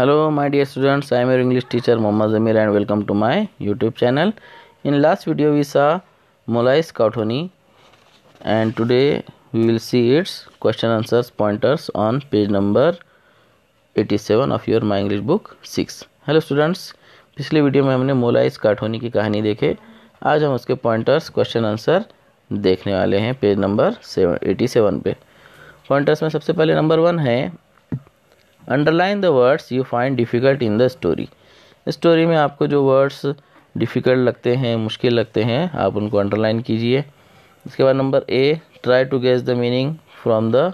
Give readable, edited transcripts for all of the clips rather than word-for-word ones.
Hello my dear students, I am your English teacher Mohammad Zamir and welcome to my YouTube channel. In last video we saw Molais Cauthony and today we will see its question answers pointers on page number 87 of your My English book 6. Hello students, पिछले video में हमने मोलाइस काठोनी की कहानी देखे. आज हम उसके pointers question answer देखने वाले हैं पेज नंबर 87 पे. पॉइंटर्स में सबसे पहले नंबर 1 है underline the words you find difficult in the story. Story में आपको जो वर्ड्स डिफ़िकल्ट लगते हैं, मुश्किल लगते हैं, आप उनको अंडरलाइन कीजिए. उसके बाद number A, try to guess the meaning from the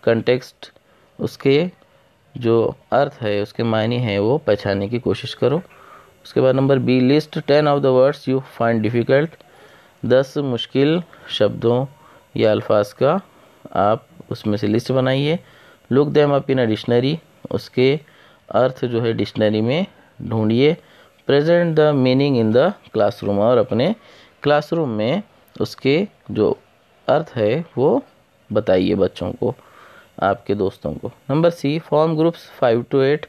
context. उसके जो अर्थ है, उसके मायने हैं, वो पहचानने की कोशिश करो. उसके बाद number B, list 10 of the words you find difficult. 10 मुश्किल शब्दों या अल्फाज का आप उसमें से लिस्ट बनाइए. Look them up in a dictionary. उसके अर्थ जो है डिक्शनरी में ढूंढिए. Present the meaning in the classroom. और अपने क्लासरूम में उसके जो अर्थ है वो बताइए बच्चों को, आपके दोस्तों को. Number C, form groups 5 to 8.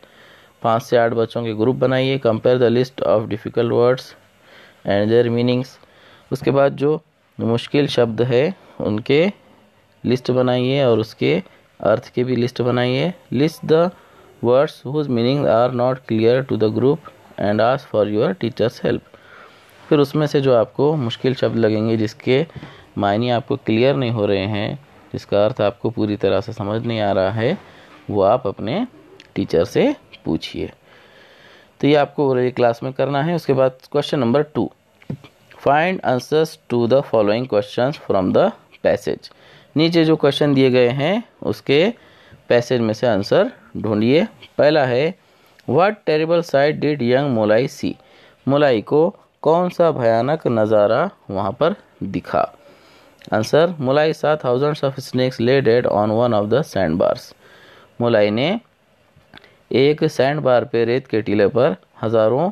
5 से 8 बच्चों के ग्रुप बनाइए. Compare the list of difficult words and there meanings. उसके बाद जो मुश्किल शब्द है उनके लिस्ट बनाइए और उसके अर्थ के भी लिस्ट बनाइए. List the words whose meaning are not clear to the group and ask for your teachers help. फिर उसमें से जो आपको मुश्किल शब्द लगेंगे, जिसके मायने आपको क्लियर नहीं हो रहे हैं, जिसका अर्थ आपको पूरी तरह से समझ नहीं आ रहा है, वो आप अपने टीचर से पूछिए. तो ये आपको पूरी क्लास में करना है. उसके बाद question number 2, find answers to the following questions from the passage. नीचे जो क्वेश्चन दिए गए हैं उसके पैसेज में से आंसर ढूंढिए. पहला है, what terrible sight did young Molai see. Molai को कौन सा भयानक नज़ारा वहाँ पर दिखा. Answer, Molai saw thousands of snakes lay dead on one of the sand bars. Molai ने एक सैंड बार पे, रेत के टीले पर हज़ारों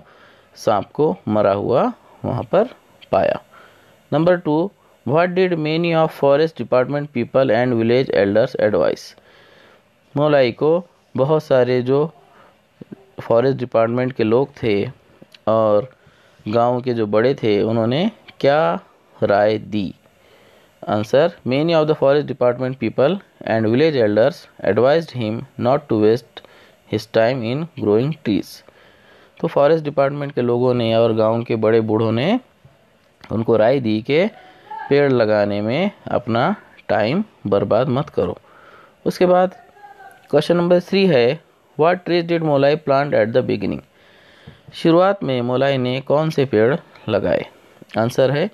सांप को मरा हुआ वहाँ पर पाया. Number 2, what did many of forest department people and village elders advise. Molai को बहुत सारे जो फॉरेस्ट डिपार्टमेंट के लोग थे और गांव के जो बड़े थे, उन्होंने क्या राय दी. Answer, many of the forest department people and village elders advised him not to waste his time in growing trees. तो फॉरेस्ट डिपार्टमेंट के लोगों ने और गांव के बड़े बूढ़ों ने उनको राय दी कि पेड़ लगाने में अपना टाइम बर्बाद मत करो. उसके बाद क्वेश्चन नंबर 3 है, what trees did Molai plant at the beginning. शुरुआत में मोलाई ने कौन से पेड़ लगाए. आंसर है,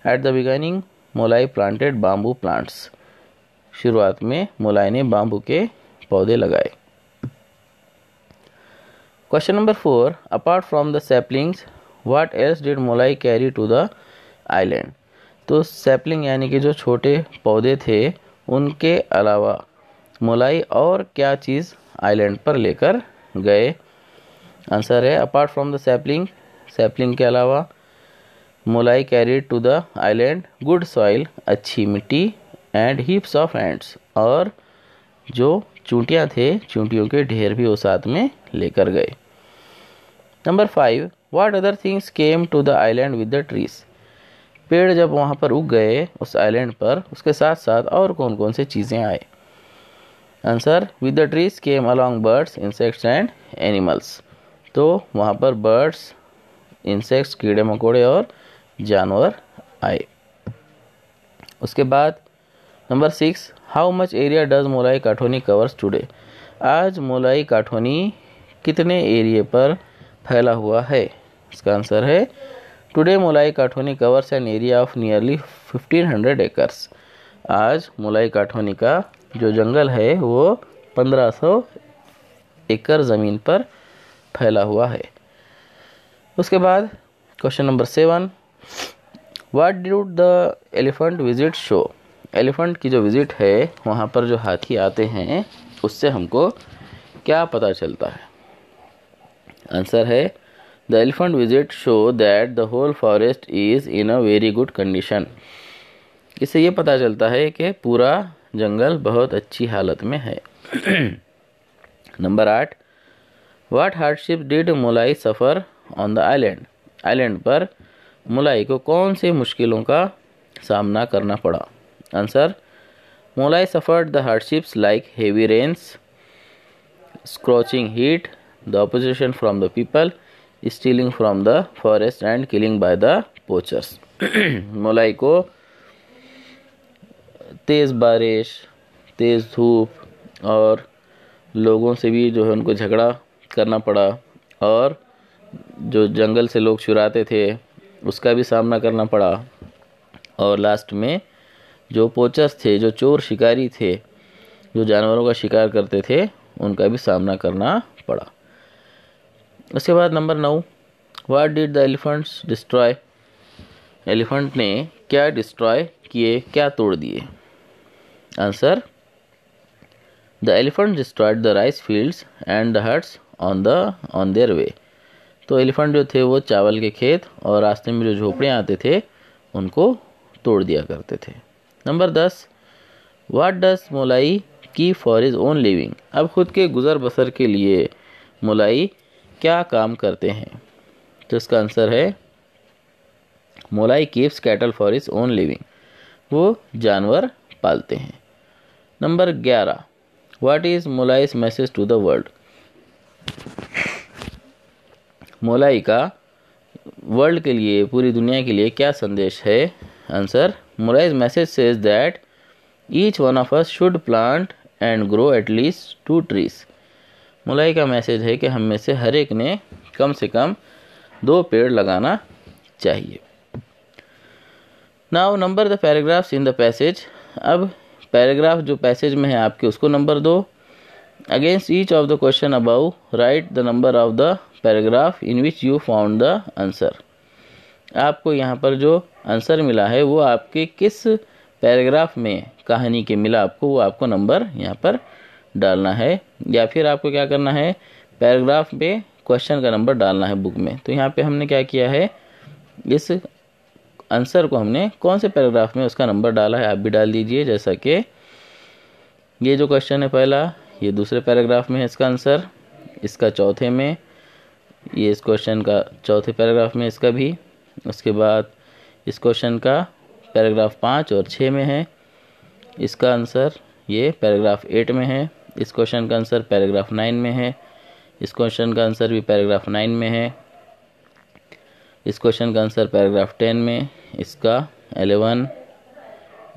at the beginning Molai planted bamboo plants. शुरुआत में मोलाई ने बाम्बू के पौधे लगाए. Question number 4, apart from the saplings what else did Molai carry to the island. तो सैपलिंग यानी कि जो छोटे पौधे थे, उनके अलावा मोलाई और क्या चीज़ आइलैंड पर लेकर गए. आंसर है, apart from the sapling, sapling के अलावा Molai carried to the island good soil, अच्छी मिट्टी, एंड हीप्स ऑफ एंड्स, और जो चूंटियाँ थे, चूंटियों के ढेर भी वो साथ में लेकर गए. Number 5, what other things came to the island with the trees. पेड़ जब वहाँ पर उग गए उस आइलैंड पर, उसके साथ साथ और कौन कौन से चीज़ें आए. Answer, with the trees came along birds, insects and animals. तो वहाँ पर बर्ड्स, इंसेक्ट्स, कीड़े मकोड़े और जानवर आए. उसके बाद number 6, how much area does Molai Kathoni covers today. आज मोलाई काठोनी कितने एरिए पर फैला हुआ है. इसका आंसर है, today Molai Kathoni covers an area of nearly 1500 acres. आज मोलाई काठोनी का जो जंगल है वो 1500 एकड़ ज़मीन पर फैला हुआ है. उसके बाद question number 7, what did the elephant visit show. Elephant की जो विजिट है, वहाँ पर जो हाथी आते हैं, उससे हमको क्या पता चलता है. आंसर है, the elephant visit show that the whole forest is in a very good condition. इससे ये पता चलता है कि पूरा जंगल बहुत अच्छी हालत में है. Number 8, what hardship did Molai suffer on the island. Island पर मोलाई को कौन से मुश्किलों का सामना करना पड़ा। Answer, Molai suffered the hardships like heavy rains, scorching heat, the opposition from the people, stealing from the forest and killing by the poachers. Molai को तेज़ बारिश, तेज़ धूप और लोगों से भी जो है उनको झगड़ा करना पड़ा, और जो जंगल से लोग चुराते थे उसका भी सामना करना पड़ा, और लास्ट में जो पोचर्स थे, जो चोर शिकारी थे, जो जानवरों का शिकार करते थे, उनका भी सामना करना पड़ा। उसके बाद number 9, what did the elephants destroy. Elephant ने क्या डिस्ट्रॉय किए, क्या तोड़ दिए। Answer, the elephant destroyed the rice fields and the huts on their वे। तो एलिफेंट जो थे वो चावल के खेत और रास्ते में जो झोपड़ियाँ आते थे उनको तोड़ दिया करते थे। Number 10, what does Molai keep for his own living. अब खुद के गुजर बसर के लिए मोलाई क्या काम करते हैं। तो इसका आंसर है, Molai keeps cattle for his own living. वो जानवर पालते हैं। Number 11, what is Molai's message to the world. Molai का वर्ल्ड के लिए, पूरी दुनिया के लिए क्या संदेश है। Answer, Molai's message says that each one of us should plant and grow at least 2 trees. Molai का मैसेज है कि हम में से हर एक ने कम से कम 2 पेड़ लगाना चाहिए। Now number the paragraphs in the passage. अब पैराग्राफ जो पैसेज में है आपके उसको नंबर दो। Against each of the question above write the number of the paragraph in which you found the answer. आपको यहाँ पर जो आंसर मिला है वो आपके किस पैराग्राफ में कहानी के मिला आपको, वो आपको नंबर यहाँ पर डालना है, या फिर आपको क्या करना है, पैराग्राफ पे क्वेश्चन का नंबर डालना है बुक में। तो यहाँ पे हमने क्या किया है, इस आंसर को हमने कौन से पैराग्राफ में उसका नंबर डाला है, आप भी डाल दीजिए। जैसा कि ये जो क्वेश्चन है पहला, ये दूसरे पैराग्राफ में है इसका आंसर, इसका चौथे में, ये इस क्वेश्चन का चौथे पैराग्राफ में इसका भी, उसके बाद इस क्वेश्चन का पैराग्राफ 5 और 6 में है, इसका आंसर ये पैराग्राफ 8 में है, इस क्वेश्चन का आंसर पैराग्राफ 9 में है, इस क्वेश्चन का आंसर भी पैराग्राफ 9 में है, इस क्वेश्चन का आंसर पैराग्राफ 10 में, इसका 11,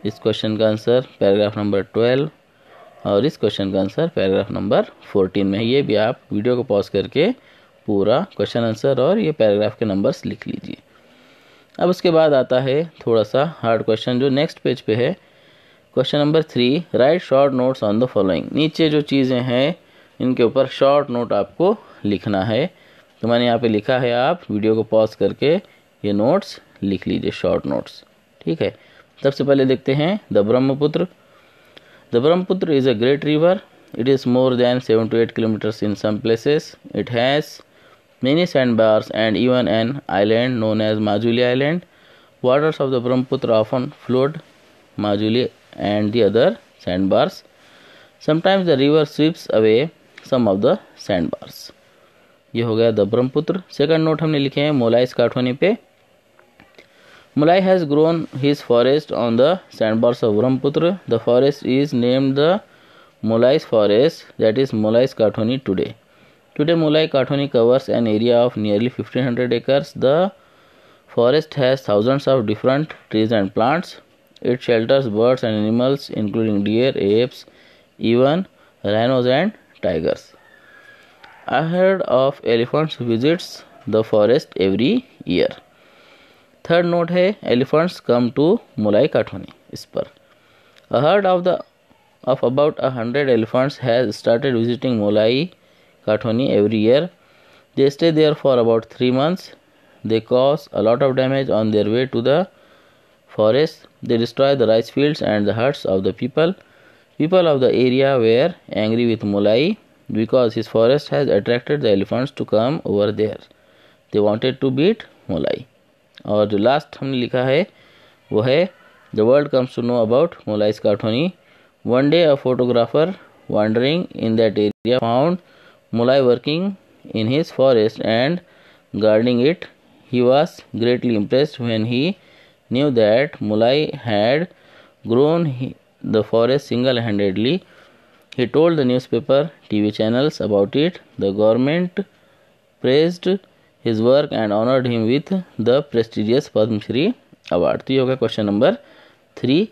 इस क्वेश्चन का आंसर पैराग्राफ नंबर 12 और इस क्वेश्चन का आंसर पैराग्राफ नंबर 14 में है। ये भी आप वीडियो को पॉज करके पूरा क्वेश्चन आंसर और ये पैराग्राफ के नंबर्स लिख लीजिए। अब उसके बाद आता है थोड़ा सा हार्ड क्वेश्चन जो नेक्स्ट पेज पे है। Question number 3, right short notes on the following. नीचे जो चीज़ें हैं इनके ऊपर शॉर्ट नोट आपको लिखना है। तो मैंने यहाँ पे लिखा है, आप वीडियो को पॉज करके ये नोट्स लिख लीजिए, शॉर्ट नोट्स, ठीक है। सबसे पहले देखते हैं the Brahmaputra. The Brahmaputra is a great river. It is more than 7 to 8 kilometers in some places. It has many sandbars and even an island known as Majuli Island. Waters of the Brahmaputra often flood Majuli and the other sandbars. Sometimes the river sweeps away some of the sandbars. ये हो गया the Brahmaputra. Second note हमने लिखे हैं मोलाई स्काठोनी पे। Mulai has grown his forest on the sandbars of Brahmaputra. The forest is named the Mulai's forest, that is Mulai Skathoni today. Today Mulai Skathoni covers an area of nearly 1500 acres. The forest has thousands of different trees and plants. It shelters birds and animals including deer, apes, even rhinos and tigers. A herd of elephants visits the forest every year. Third note है elephants come to Molai Kathoni. इस पर a herd of about 100 elephants has started visiting Molai Kathoni every year. They stay there for about 3 months. They cause a lot of damage on their way to the forest. They destroy the rice fields and the huts of the people. People of the area were angry with Mulai because his forest has attracted the elephants to come over there. They wanted to beat Mulai. और जो last हमने लिखा है वो है the world comes to know about Molai Kathoni. One day a photographer wandering in that area found Molai working in his forest and guarding it. He was greatly impressed when he knew that Mulai had grown the forest single-handedly. He told the newspaper, TV channels about it. The government praised his work and honored him with the prestigious Padma Shri award. तो ये होगा question number 3.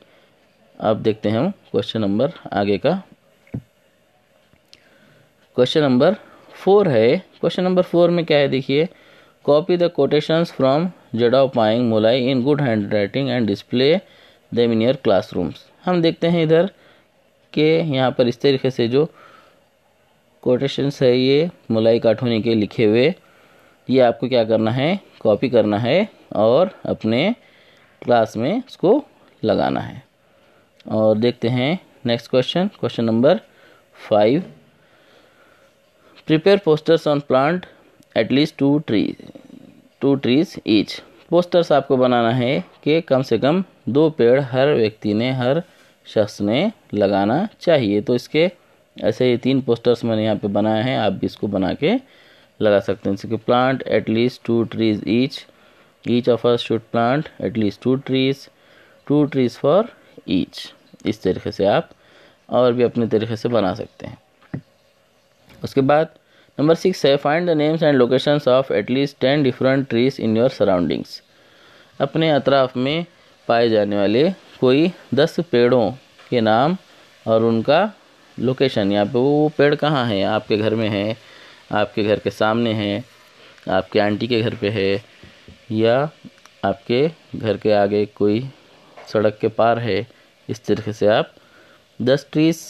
अब देखते हैं हम question number आगे का. Question number 4 है. क्वेश्चन नंबर 4 में क्या है देखिए. कॉपी द कोटेशंस फ्रॉम जडाव पाइंग मुलाई in good hand writing and display them in your classrooms. हम देखते हैं इधर के यहाँ पर इस तरीके से जो कोटेशंस है ये मुलाई काठोनी के लिखे हुए, ये आपको क्या करना है, कॉपी करना है और अपने क्लास में उसको लगाना है. और देखते हैं next question. Question number 5. Prepare posters on plant at least 2 trees each. Posters आपको बनाना है कि कम से कम 2 पेड़ हर व्यक्ति ने, हर शख्स ने लगाना चाहिए. तो इसके ऐसे ही 3 पोस्टर्स मैंने यहाँ पे बनाए हैं, आप भी इसको बना के लगा सकते हैं. जैसे कि plant at least 2 trees each of us should plant at least 2 trees for each. इस तरीके से आप और भी अपने तरीके से बना सकते हैं. उसके बाद नंबर 6 है find the names and locations of at least 10 different trees in your surroundings. अपने अतराफ में पाए जाने वाले कोई 10 पेड़ों के नाम और उनका लोकेशन. यहाँ पे वो पेड़ कहाँ है, आपके घर में है, आपके घर के सामने है, आपके आंटी के घर पे है, या आपके घर के आगे कोई सड़क के पार है. इस तरीके से आप 10 ट्रीज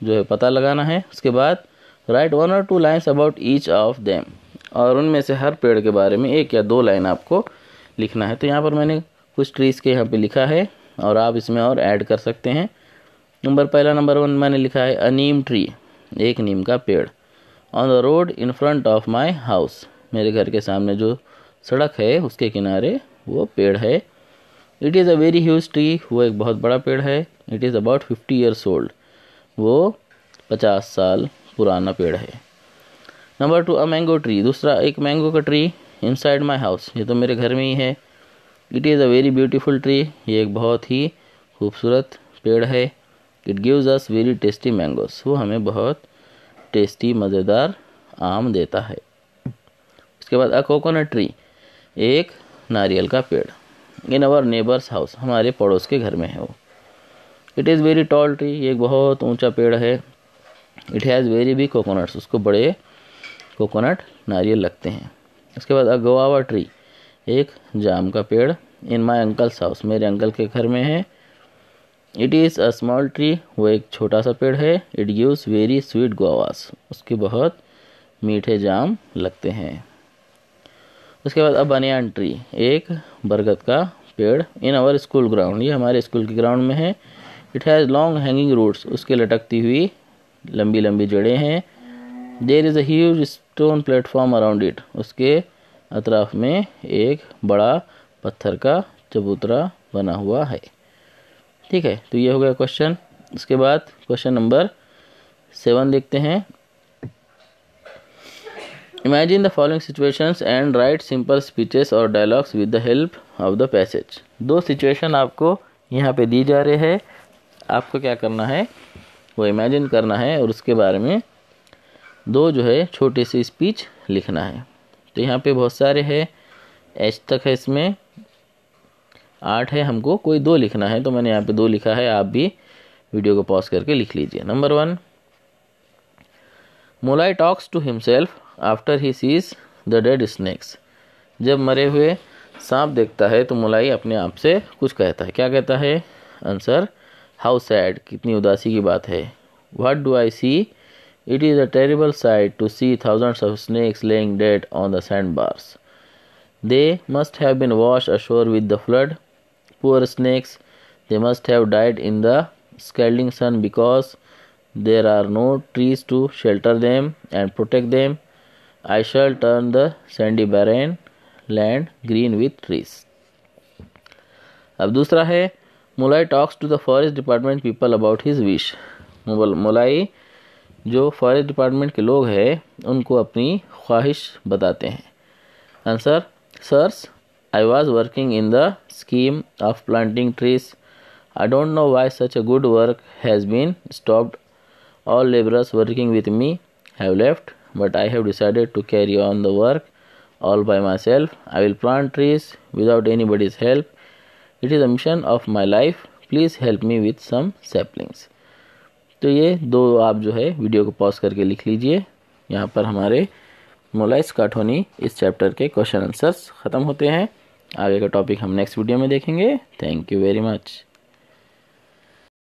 जो है पता लगाना है. उसके बाद राइट 1 और 2 lines about each of them. और उनमें से हर पेड़ के बारे में 1 या 2 लाइन आपको लिखना है. तो यहाँ पर मैंने कुछ ट्रीज़ के यहाँ पे लिखा है और आप इसमें और ऐड कर सकते हैं. नंबर 1 मैंने लिखा है अ नीम ट्री, एक नीम का पेड़. On the road in front of my house, मेरे घर के सामने जो सड़क है उसके किनारे वो पेड़ है. It is a very huge tree, वो एक बहुत बड़ा पेड़ है. It is about 50 years old, वो 50 साल पुराना पेड़ है. नंबर 2 अ मैंगो ट्री, दूसरा एक मैंगो का ट्री इनसाइड माई हाउस, ये तो मेरे घर में ही है. It is a very beautiful tree, ये एक बहुत ही खूबसूरत पेड़ है. It gives us very tasty mangoes, वो हमें बहुत टेस्टी मज़ेदार आम देता है. उसके बाद अ कोकोनट ट्री, एक नारियल का पेड़. इन अवर नेबर्स हाउस, हमारे पड़ोस के घर में है वो. It is very tall tree, ये एक बहुत ऊंचा पेड़ है. It has very big coconuts, उसको बड़े कोकोनट नारियल लगते हैं. उसके बाद अ गुआवा ट्री, एक जाम का पेड़. इन माई अंकल्स हाउस, मेरे अंकल के घर में है. It is a small tree, वो एक छोटा सा पेड़ है. इट गिव्स वेरी स्वीट गुआवास, उसके बहुत मीठे जाम लगते हैं. उसके बाद अ बनियान ट्री, एक बरगद का पेड़. इन आवर स्कूल ग्राउंड, ये हमारे स्कूल के ग्राउंड में है. It has long hanging roots, उसके लटकती हुई लंबी लंबी जड़ें हैं. There is a huge stone platform around it, उसके अतराफ में एक बड़ा पत्थर का चबूतरा बना हुआ है. ठीक है, तो ये हो गया क्वेश्चन. उसके बाद क्वेश्चन नंबर 7 देखते हैं. Imagine the following situations and write simple speeches और dialogues with the help of the passage. 2 situation आपको यहाँ पे दी जा रहे हैं. आपको क्या करना है, वो इमेजिन करना है और उसके बारे में 2 जो है छोटी सी स्पीच लिखना है. तो यहाँ पे बहुत सारे हैं, एच तक है, इसमें 8 है. हमको कोई 2 लिखना है, तो मैंने यहाँ पे 2 लिखा है. आप भी वीडियो को पॉज करके लिख लीजिए. Number 1, Mulai talks to himself after he sees the dead snakes. जब मरे हुए सांप देखता है तो मुलाई अपने आप से कुछ कहता है. क्या कहता है? आंसर, हाउ सैड, कितनी उदासी की बात है. What do I see? It is a terrible sight to see thousands of snakes lying dead on the sand bars. They must have been washed ashore with the flood. Poor snakes, they must have died in the scalding sun because there are no trees to shelter them and protect them. I shall turn the sandy barren land green with trees. अब दूसरा है, Mulai talks to the forest department people about his wish. Mulai जो forest department के लोग हैं उनको अपनी ख्वाहिश बताते हैं। Answer, Sirs, I was working in the scheme of planting trees. I don't know why such a good work has been stopped. All laborers working with me have left, but I have decided to carry on the work all by myself. I will plant trees without anybody's help. It is a mission of my life. Please help me with some saplings. तो ये दो आप जो है video को pause करके लिख लीजिए। यहाँ पर हमारे मोलाइस काठोनी इस चैप्टर के क्वेश्चन आंसर्स ख़त्म होते हैं। आगे का टॉपिक हम नेक्स्ट वीडियो में देखेंगे। Thank you very much.